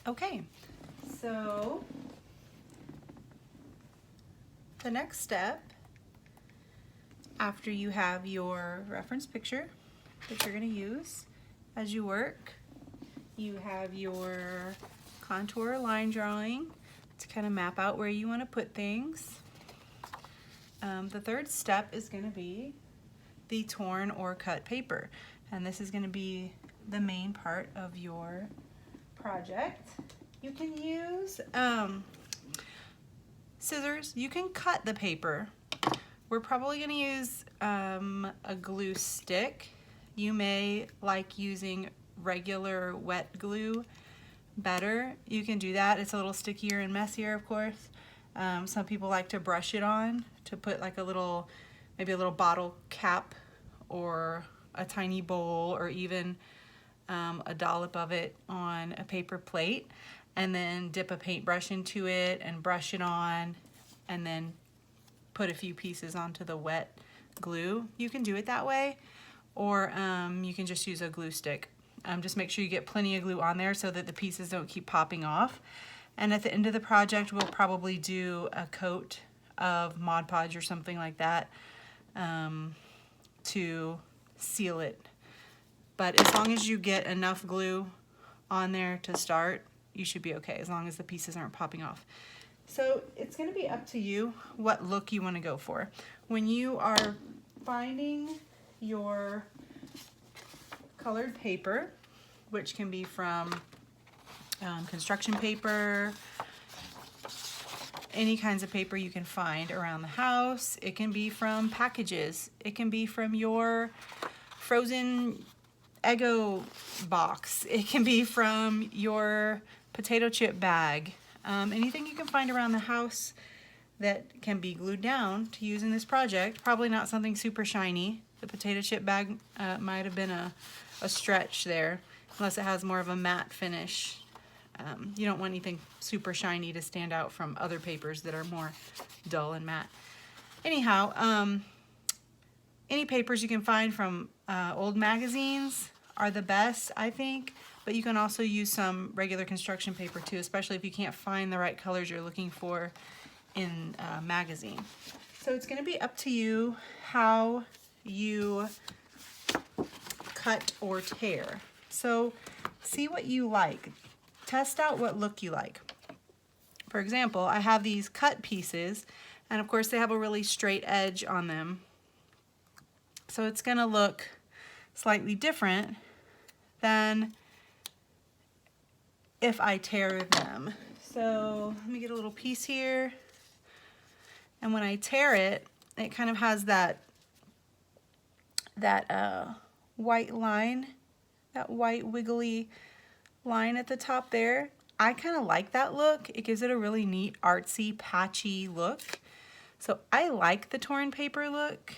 Okay, so the next step after you have your reference picture that you're going to use as you work, you have your contour line drawing to kind of map out where you want to put things. The third step is going to be the torn or cut paper, and this is going to be the main part of your project. You can use scissors. You can cut the paper. We're probably going to use a glue stick. You may like using regular wet glue better. You can do that. It's a little stickier and messier, of course. Some people like to brush it on to put like a little, maybe a little bottle cap or a tiny bowl or even a dollop of it on a paper plate, and then dip a paintbrush into it and brush it on, and then put a few pieces onto the wet glue. You can do it that way, or you can just use a glue stick. Just make sure you get plenty of glue on there so that the pieces don't keep popping off. And at the end of the project, we'll probably do a coat of Mod Podge or something like that to seal it. But as long as you get enough glue on there to start, you should be okay, as long as the pieces aren't popping off. So it's going to be up to you what look you want to go for. When you are finding your colored paper, which can be from construction paper, any kinds of paper you can find around the house. It can be from packages. It can be from your frozen Eggo box. It can be from your potato chip bag. Anything you can find around the house that can be glued down to use in this project. Probably not something super shiny. The potato chip bag might have been a stretch there, unless it has more of a matte finish. You don't want anything super shiny to stand out from other papers that are more dull and matte. Anyhow, any papers you can find from old magazines are the best, I think, but you can also use some regular construction paper too, especially if you can't find the right colors you're looking for in a magazine. So it's going to be up to you how you cut or tear. So see what you like. Test out what look you like. For example, I have these cut pieces, and of course they have a really straight edge on them. So it's going to look slightly different than if I tear them. So let me get a little piece here. And when I tear it, it kind of has that white line, that white wiggly line at the top there. I kind of like that look. It gives it a really neat, artsy, patchy look. So I like the torn paper look.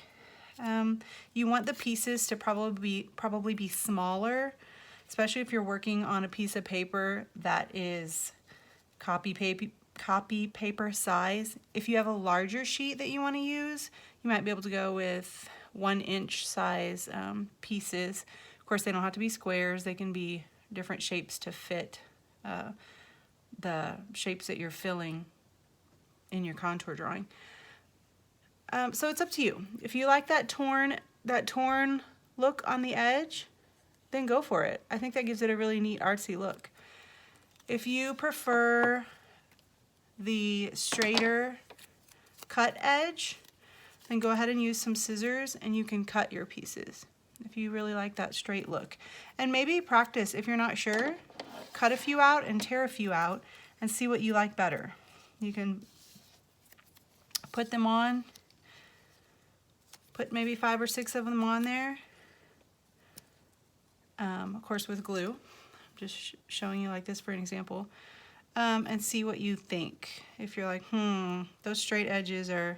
You want the pieces to probably be smaller, especially if you're working on a piece of paper that is copy paper size. If you have a larger sheet that you want to use, you might be able to go with 1-inch size pieces. Of course, they don't have to be squares. They can be different shapes to fit the shapes that you're filling in your contour drawing. So it's up to you. If you like that torn look on the edge, then go for it. I think that gives it a really neat artsy look. If you prefer the straighter cut edge, then go ahead and use some scissors and you can cut your pieces if you really like that straight look. And maybe practice, if you're not sure, cut a few out and tear a few out and see what you like better. You can put them on, put maybe 5 or 6 of them on there, of course with glue. I'm just showing you like this for an example, and see what you think. If you're like, those straight edges are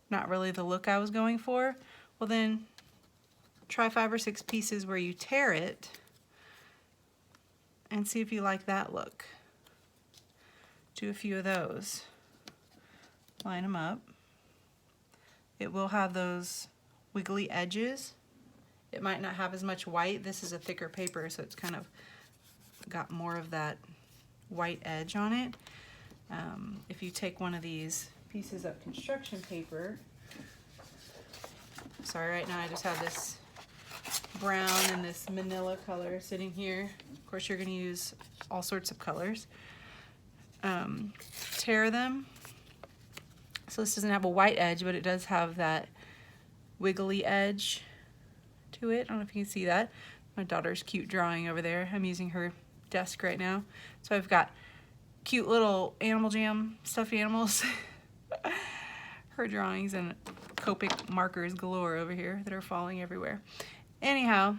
not really the look I was going for, well then try 5 or 6 pieces where you tear it and see if you like that look. Do a few of those. Line them up. It will have those wiggly edges. It might not have as much white. This is a thicker paper, so it's kind of got more of that white edge on it. If you take one of these pieces of construction paper, sorry, right now I just have this brown and this manila color sitting here. Of course, you're going to use all sorts of colors. Tear them. So this doesn't have a white edge, but it does have that wiggly edge to it. I don't know if you can see that. My daughter's cute drawing over there. I'm using her desk right now. So I've got cute little Animal Jam stuffed animals. Her drawings and Copic markers galore over here that are falling everywhere. Anyhow,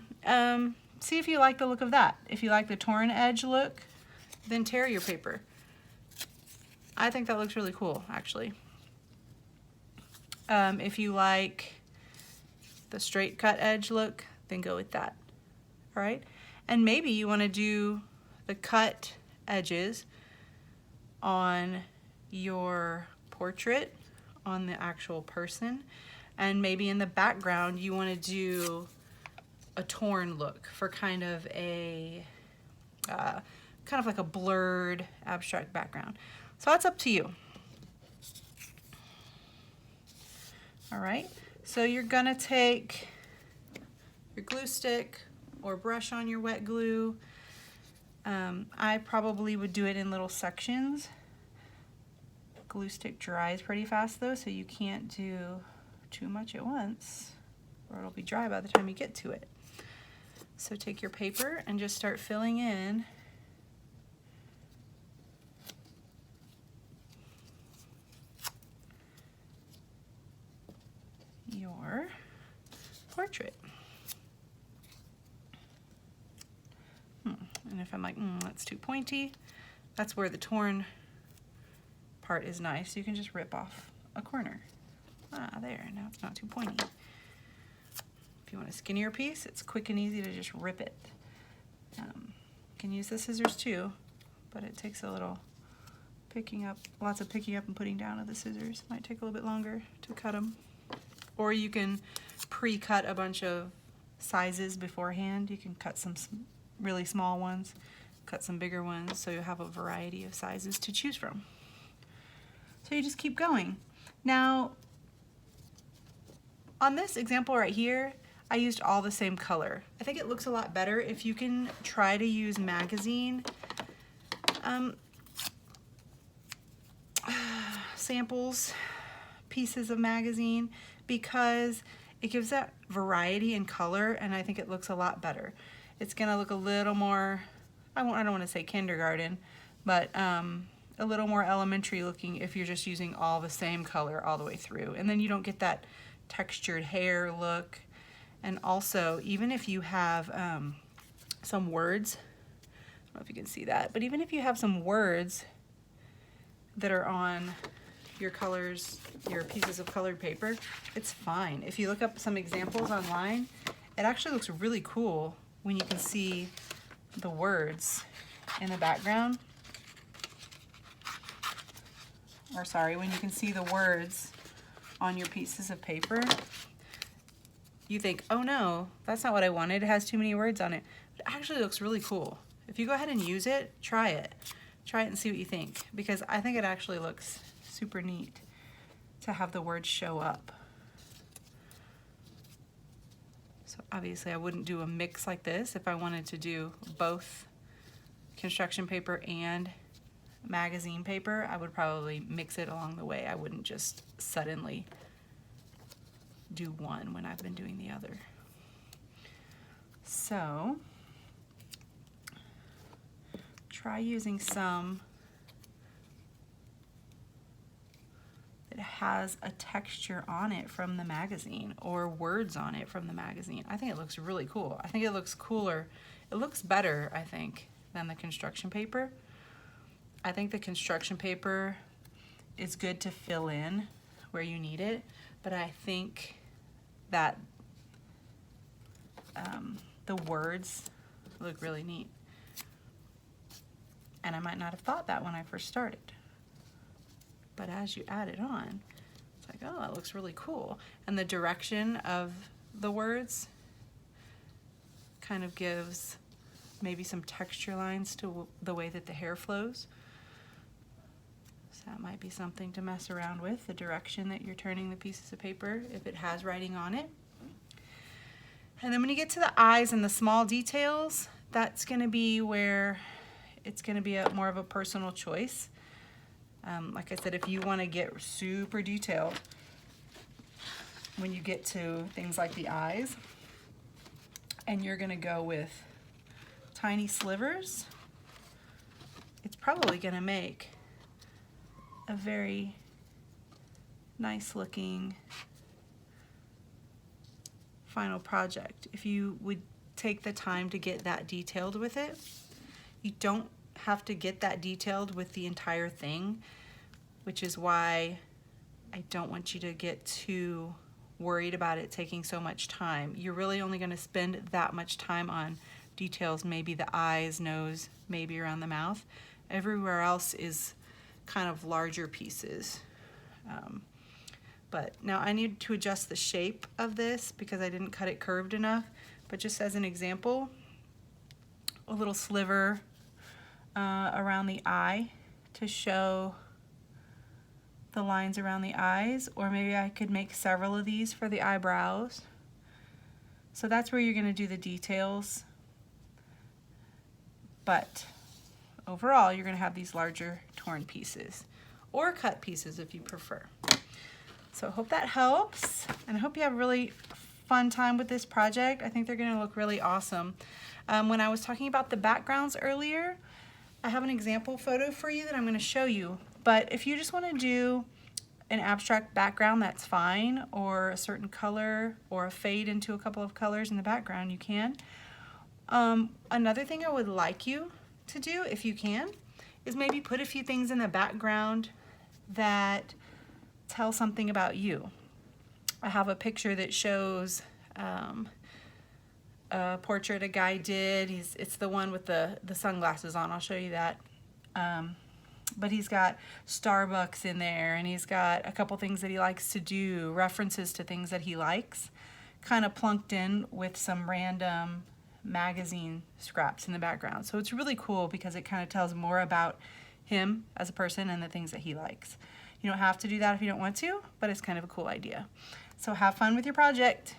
see if you like the look of that. If you like the torn edge look, then tear your paper. I think that looks really cool, actually. If you like the straight cut edge look, then go with that. All right? And maybe you want to do the cut edges on your portrait, on the actual person, and maybe in the background you want to do a torn look for kind of like a blurred abstract background. So that's up to you. All right, so you're gonna take your glue stick or brush on your wet glue. I probably would do it in little sections. Glue stick dries pretty fast though, so you can't do too much at once or it'll be dry by the time you get to it. So take your paper and just start filling in your portrait. And if I'm like, that's too pointy, that's where the torn part is nice. You can just rip off a corner. There, now it's not too pointy. If you want a skinnier piece, it's quick and easy to just rip it. You can use the scissors too, but it takes a little lots of picking up and putting down of the scissors. Might take a little bit longer to cut them. Or you can pre-cut a bunch of sizes beforehand. You can cut some really small ones, cut some bigger ones, so you have a variety of sizes to choose from. So you just keep going. Now, on this example right here, I used all the same color. I think it looks a lot better if you can try to use magazine samples, pieces of magazine, because it gives that variety in color, and I think it looks a lot better. It's gonna look a little more, I don't want to say kindergarten, but a little more elementary looking if you're just using all the same color all the way through. And then you don't get that textured hair look. And also, even if you have some words, I don't know if you can see that, but even if you have some words that are on your colors, your pieces of colored paper, it's fine. If you look up some examples online, it actually looks really cool when you can see the words in the background. Or sorry, when you can see the words on your pieces of paper. You think, oh no, that's not what I wanted. It has too many words on it. But it actually looks really cool. If you go ahead and use it, try it. Try it and see what you think, because I think it actually looks super neat to have the words show up. So obviously I wouldn't do a mix like this. If I wanted to do both construction paper and magazine paper, I would probably mix it along the way. I wouldn't just suddenly do one when I've been doing the other. So try using some that has a texture on it from the magazine or words on it from the magazine. I think it looks really cool. I think it looks cooler. It looks better, I think, than the construction paper. I think the construction paper is good to fill in where you need it, but I think that the words look really neat. And I might not have thought that when I first started. But as you add it on, it's like, oh, that looks really cool. And the direction of the words kind of gives maybe some texture lines to the way that the hair flows. So that might be something to mess around with, the direction that you're turning the pieces of paper if it has writing on it. And then when you get to the eyes and the small details, that's going to be where it's going to be more of a personal choice. Like I said, if you want to get super detailed when you get to things like the eyes, and you're going to go with tiny slivers, it's probably going to make a very nice looking final project. If you would take the time to get that detailed with it, you don't have to get that detailed with the entire thing, which is why I don't want you to get too worried about it taking so much time. You're really only going to spend that much time on details, maybe the eyes, nose, maybe around the mouth. Everywhere else is kind of larger pieces. But now I need to adjust the shape of this because I didn't cut it curved enough. But just as an example, a little sliver around the eye to show the lines around the eyes, or maybe I could make several of these for the eyebrows. So that's where you're going to do the details. But overall, you're going to have these larger torn pieces, or cut pieces if you prefer. So I hope that helps, and I hope you have a really fun time with this project. I think they're going to look really awesome. When I was talking about the backgrounds earlier, I have an example photo for you that I'm going to show you. But if you just want to do an abstract background, that's fine, or a certain color, or a fade into a couple of colors in the background, you can. Another thing I would like you to do, if you can, is maybe put a few things in the background that tell something about you. I have a picture that shows a portrait a guy did. It's the one with the sunglasses on. I'll show you that. But he's got Starbucks in there, and he's got a couple things that he likes to do, references to things that he likes, kind of plunked in with some random magazine scraps in the background. So it's really cool because it kind of tells more about him as a person and the things that he likes. You don't have to do that if you don't want to, but it's kind of a cool idea. So have fun with your project.